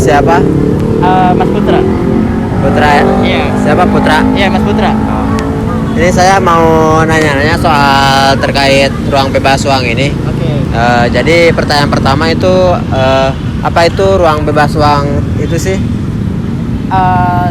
siapa? Mas Putra. Putra ya? Iya. Siapa Putra? Iya, Mas Putra. Ini saya mau nanya-nanya soal terkait ruang bebas uang ini. Oke. Jadi pertanyaan pertama itu apa itu ruang bebas uang itu sih?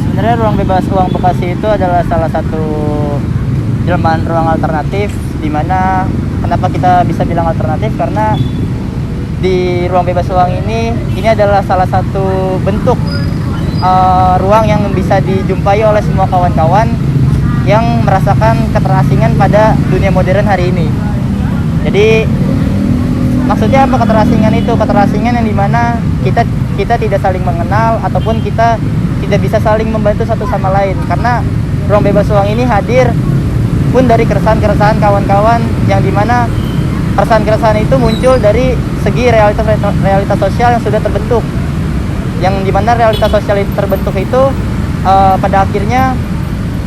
Sebenarnya ruang bebas uang Bekasi itu adalah salah satu jelmaan ruang alternatif, di mana kenapa kita bisa bilang alternatif, karena di ruang bebas uang ini adalah salah satu bentuk ruang yang bisa dijumpai oleh semua kawan-kawan yang merasakan keterasingan pada dunia modern hari ini. Jadi maksudnya apa keterasingan itu? Keterasingan yang dimana kita tidak saling mengenal ataupun kita tidak bisa saling membantu satu sama lain, karena ruang bebas uang ini hadir pun dari keresahan-keresahan kawan-kawan yang dimana keresahan-keresahan itu muncul dari segi realitas sosial yang sudah terbentuk, yang dimana realitas sosial itu terbentuk itu pada akhirnya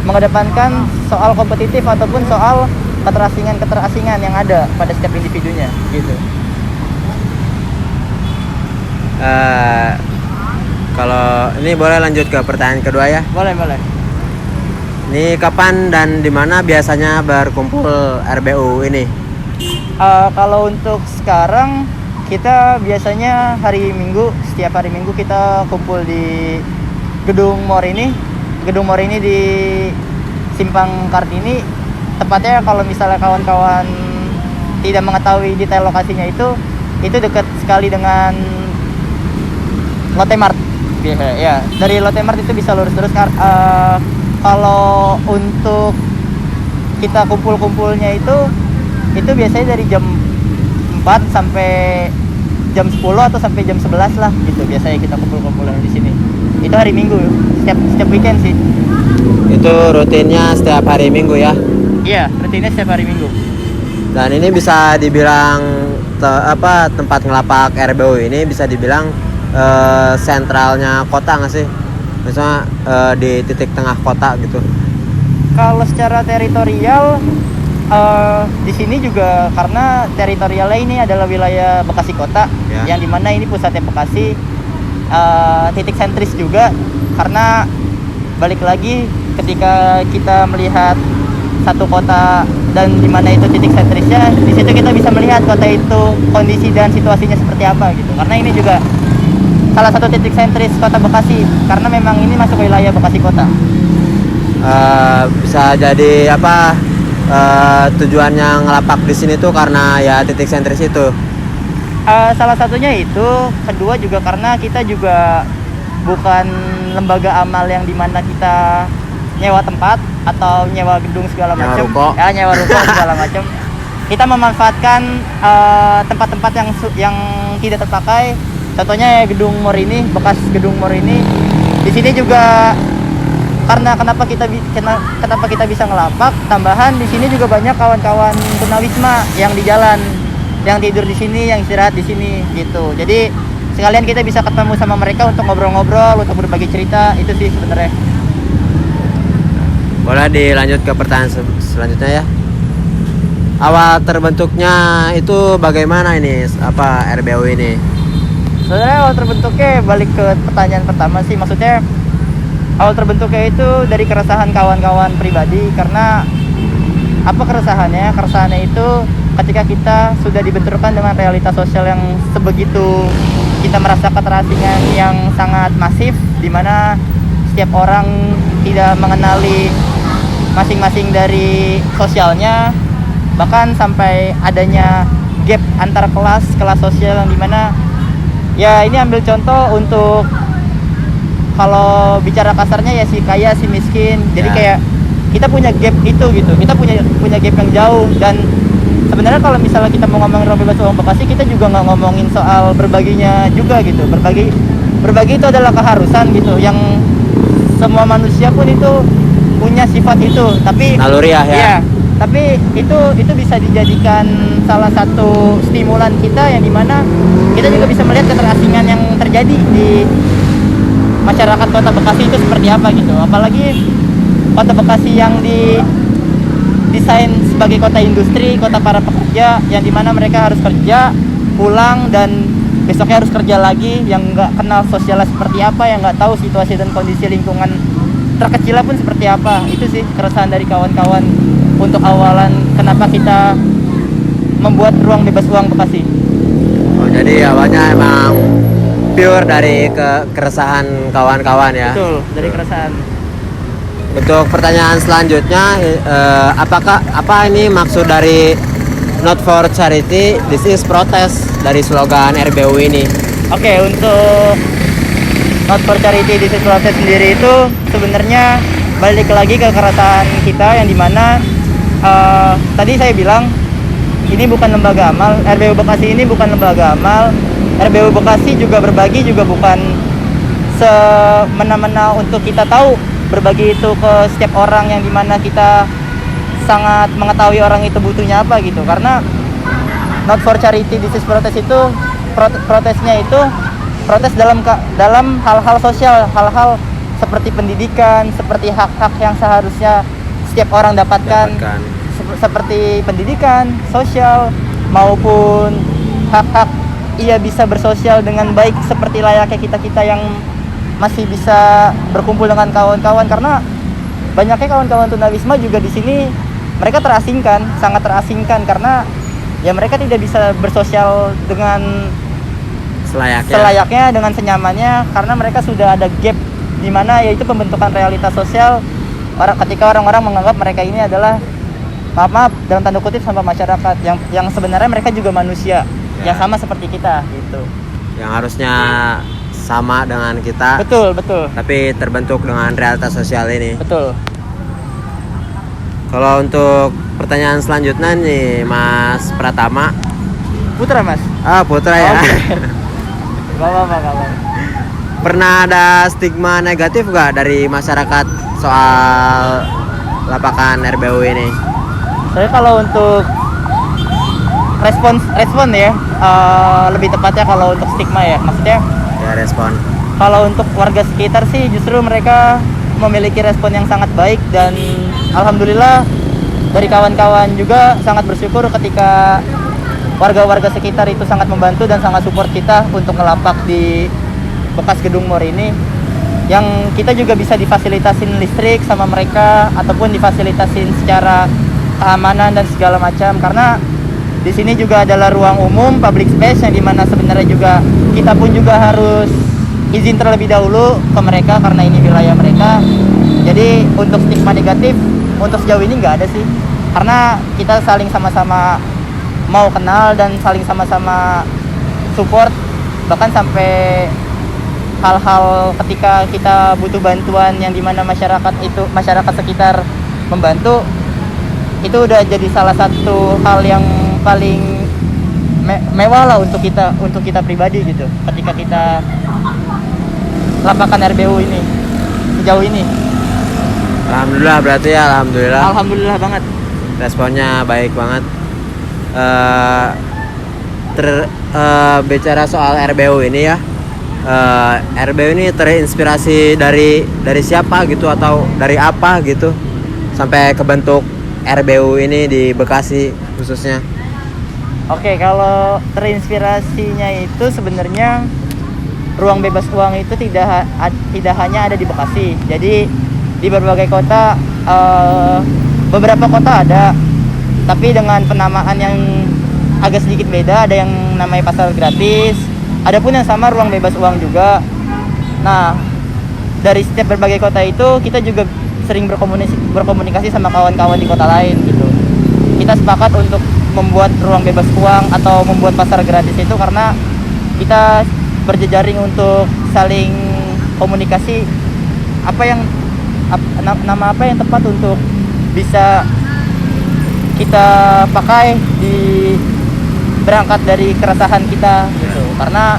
mengedepankan soal kompetitif ataupun soal keterasingan yang ada pada setiap individunya gitu. Kalau ini boleh lanjut ke pertanyaan kedua ya? Boleh. Ini kapan dan di mana biasanya berkumpul RBU ini? Kalau untuk sekarang kita biasanya setiap hari Minggu kita kumpul di Gedung Morini di Simpang Kartini. Tepatnya kalau misalnya kawan-kawan tidak mengetahui detail lokasinya itu dekat sekali dengan Lotte Mart. Ya, dari Lotte Mart itu bisa lurus terus. Kalau untuk kita kumpulnya itu biasanya dari jam 4 sampai jam 10 atau sampai jam 11 lah gitu. Biasanya kita kumpul di sini. Itu hari Minggu, setiap weekend sih. Itu rutinnya setiap hari Minggu ya? Iya, rutinnya setiap hari Minggu. Dan ini bisa dibilang tempat ngelapak RBU ini bisa dibilang sentralnya kota nggak sih? Misalnya di titik tengah kota gitu. Kalau secara teritorial di sini juga karena teritorialnya ini adalah wilayah Bekasi Kota ya, yang dimana ini pusatnya Bekasi, titik sentris juga, karena balik lagi ketika kita melihat satu kota dan dimana itu titik sentrisnya, di situ kita bisa melihat kota itu kondisi dan situasinya seperti apa gitu. Karena ini juga salah satu titik sentris kota Bekasi, karena memang ini masuk wilayah Bekasi Kota. Bisa jadi tujuannya ngelapak di sini tuh karena ya titik sentris itu. Salah satunya itu, kedua juga karena kita juga bukan lembaga amal yang dimana kita nyewa tempat atau nyewa gedung segala macam. Nyewa ruko segala macam. Kita memanfaatkan tempat-tempat yang tidak terpakai. Contohnya ya Gedung Morini, bekas Gedung Morini. Di sini juga karena kenapa kita bisa ngelapak, tambahan di sini juga banyak kawan-kawan tunawisma yang di jalan, yang tidur di sini, yang istirahat di sini gitu. Jadi sekalian kita bisa ketemu sama mereka untuk ngobrol-ngobrol, untuk berbagi cerita, itu sih sebenarnya. Boleh dilanjut ke pertanyaan selanjutnya ya. Awal terbentuknya itu bagaimana ini RBU ini? Sebenarnya awal terbentuknya balik ke pertanyaan pertama sih, maksudnya awal terbentuknya itu dari keresahan kawan-kawan pribadi. Karena apa keresahannya? Keresahannya itu ketika kita sudah dibenturkan dengan realitas sosial yang sebegitu, kita merasa keterasingan yang sangat masif, di mana setiap orang tidak mengenali masing-masing dari sosialnya, bahkan sampai adanya gap antar kelas sosial, yang dimana ya ini ambil contoh untuk kalau bicara kasarnya ya si kaya si miskin. Jadi kayak kita punya gap itu gitu, kita punya gap yang jauh. Dan sebenarnya kalau misalnya kita mau ngomongin ruang bebas uang Bekasi, kita juga nggak ngomongin soal berbaginya juga gitu. Berbagi itu adalah keharusan gitu, yang semua manusia pun itu punya sifat itu, tapi naluriah ya. Tapi itu bisa dijadikan salah satu stimulan kita, yang dimana kita juga bisa melihat keterasingan yang terjadi di masyarakat kota Bekasi itu seperti apa gitu. Apalagi kota Bekasi yang didesain sebagai kota industri, kota para pekerja, yang dimana mereka harus kerja, pulang, dan besoknya harus kerja lagi, yang nggak kenal sosialnya seperti apa, yang nggak tahu situasi dan kondisi lingkungan terkecilnya pun seperti apa. Itu sih keresahan dari kawan-kawan untuk awalan kenapa kita membuat ruang bebas uang Bekasi. Oh, jadi awalnya emang pure dari keresahan kawan-kawan ya. Betul, dari keresahan. Untuk pertanyaan selanjutnya, apa ini maksud dari Not for Charity, this is protest dari slogan RBU ini? Oke, untuk Not for Charity, this is protest sendiri itu sebenarnya balik lagi ke keresahan kita yang dimana tadi saya bilang ini bukan lembaga amal, RBU Bekasi ini bukan lembaga amal. RBU Bekasi juga berbagi juga bukan semena-mena untuk kita tahu, berbagi itu ke setiap orang yang dimana kita sangat mengetahui orang itu butuhnya apa gitu. Karena Not for Charity, this is protest itu protesnya itu protes dalam hal-hal sosial, hal-hal seperti pendidikan, seperti hak-hak yang seharusnya setiap orang dapatkan. Seperti pendidikan, sosial, maupun hak-hak ia bisa bersosial dengan baik seperti layaknya kita-kita yang masih bisa berkumpul dengan kawan-kawan. Karena banyaknya kawan-kawan tunawisma juga di sini mereka terasingkan, sangat terasingkan karena ya mereka tidak bisa bersosial dengan selayaknya dengan senyamannya karena mereka sudah ada gap di mana yaitu pembentukan realitas sosial ketika orang-orang menganggap mereka ini adalah maaf dalam tanda kutip sampah masyarakat yang sebenarnya mereka juga manusia yang sama seperti kita gitu. Yang harusnya sama dengan kita. Betul. Tapi terbentuk dengan realitas sosial ini. Betul. Kalau untuk pertanyaan selanjutnya nih, Mas Pratama. Putra, Mas. Putra ya. Okay. Gak apa-apa. Pernah ada stigma negatif gak dari masyarakat soal lapakan RBU ini? Saya kalau untuk respon ya, lebih tepatnya kalau untuk stigma ya, maksudnya Ya, respon. kalau untuk warga sekitar sih justru mereka memiliki respon yang sangat baik dan alhamdulillah dari kawan-kawan juga sangat bersyukur ketika warga-warga sekitar itu sangat membantu dan sangat support kita untuk ngelapak di bekas gedung mor ini, yang kita juga bisa difasilitasin listrik sama mereka ataupun difasilitasin secara keamanan dan segala macam, karena di sini juga adalah ruang umum, public space yang dimana sebenarnya juga kita pun juga harus izin terlebih dahulu ke mereka karena ini wilayah mereka. Jadi untuk stigma negatif untuk sejauh ini nggak ada sih, karena kita saling sama-sama mau kenal dan saling sama-sama support, bahkan sampai hal-hal ketika kita butuh bantuan yang dimana masyarakat sekitar membantu, itu udah jadi salah satu hal yang paling mewah lah untuk kita pribadi gitu ketika kita lapakan RBU ini sejauh ini. Alhamdulillah berarti ya, Alhamdulillah banget. Responnya baik banget. Bicara soal RBU ini ya, RBU ini terinspirasi dari siapa gitu atau dari apa gitu sampai kebentuk RBU ini di Bekasi khususnya? Oke, kalau terinspirasinya itu sebenarnya ruang bebas uang itu tidak hanya ada di Bekasi. Jadi di berbagai kota, beberapa kota ada, tapi dengan penamaan yang agak sedikit beda. Ada yang namanya pasar gratis, ada pun yang sama ruang bebas uang juga. Nah, dari setiap berbagai kota itu kita juga sering berkomunikasi sama kawan-kawan di kota lain gitu. Kita sepakat untuk membuat ruang bebas uang atau membuat pasar gratis itu karena kita berjejaring untuk saling komunikasi nama apa yang tepat untuk bisa kita pakai di berangkat dari keresahan kita gitu. Karena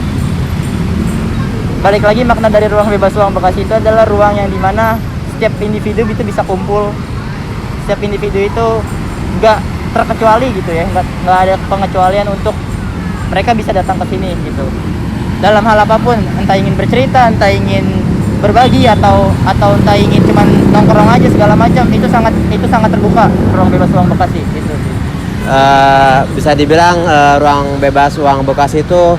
balik lagi makna dari ruang bebas uang Bekasi itu adalah ruang yang dimana setiap individu itu bisa kumpul, setiap individu itu nggak terkecuali gitu ya, nggak ada pengecualian untuk mereka bisa datang ke sini gitu dalam hal apapun, entah ingin bercerita, entah ingin berbagi atau entah ingin cuman nongkrong aja segala macam, itu sangat terbuka ruang bebas uang Bekasi gitu. Bisa dibilang ruang bebas uang Bekasi itu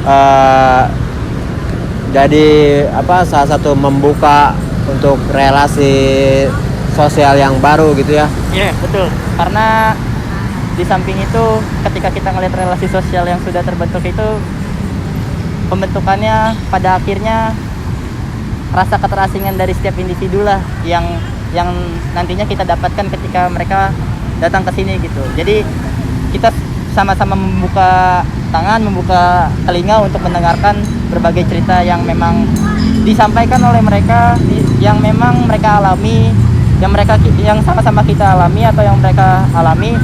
eh, jadi apa salah satu membuka untuk relasi sosial yang baru gitu ya. Iya, betul. Karena di samping itu ketika kita ngelihat relasi sosial yang sudah terbentuk itu, pembentukannya pada akhirnya rasa keterasingan dari setiap individu lah yang nantinya kita dapatkan ketika mereka datang ke sini gitu. Jadi kita sama-sama membuka tangan, membuka telinga untuk mendengarkan berbagai cerita yang memang disampaikan oleh mereka, yang memang mereka alami, yang sama-sama kita alami atau yang mereka alami,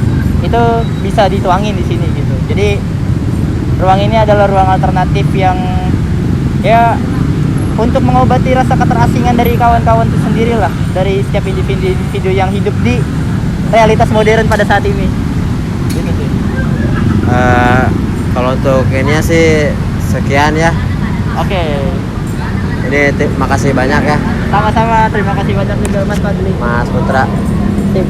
itu bisa dituangin di sini gitu. Jadi ruang ini adalah ruang alternatif yang ya untuk mengobati rasa keterasingan dari kawan-kawan itu sendiri lah, dari setiap individu yang hidup di realitas modern pada saat ini. Ini sih. Kalau untuk ini sih sekian ya. Oke. Ini makasih banyak ya Sama-sama, terima kasih banyak juga Mas Fadli. Mas Putra. Sip.